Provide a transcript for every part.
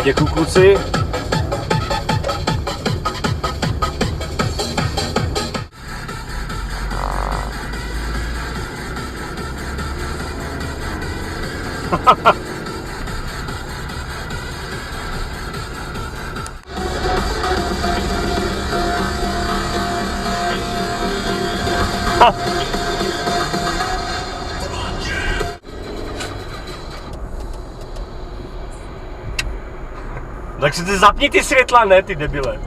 Děkuju kluci. Tak si ty zapni ty světla, ne ty debile.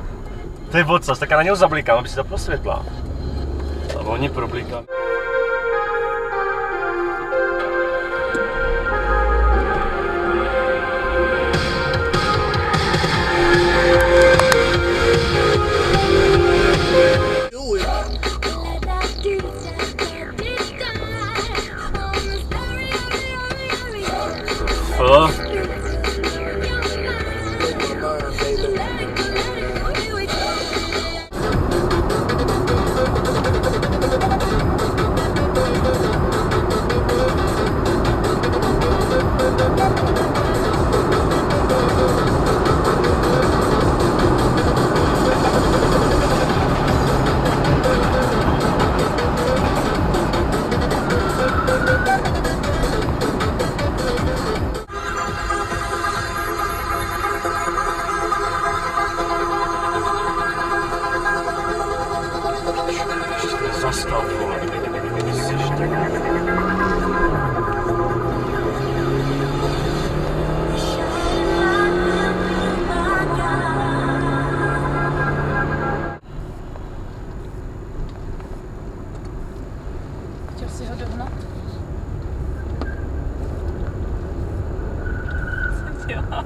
To je odsaz, tak já na něho zablikám, aby si zapnul světla. A volně problikám. Zastav, vole. Chtěl si ho dohnat? Co dělá?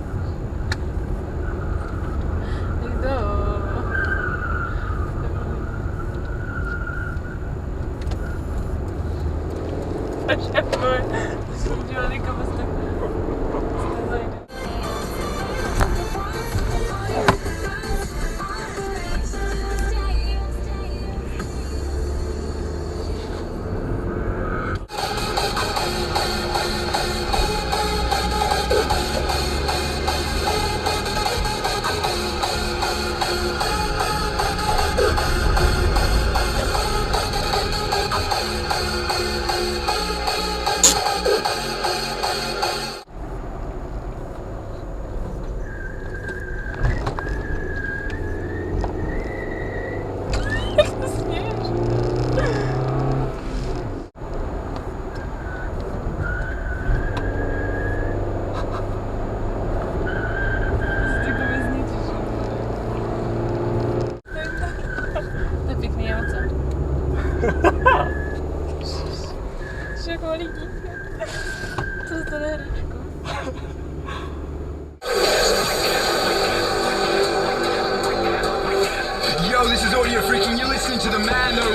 Yo, this is Audio Freak and you're listening to the man that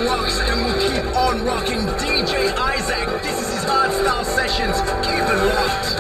rocks and will keep on rocking. DJ Isaac, this is his hardstyle sessions. Keep it locked.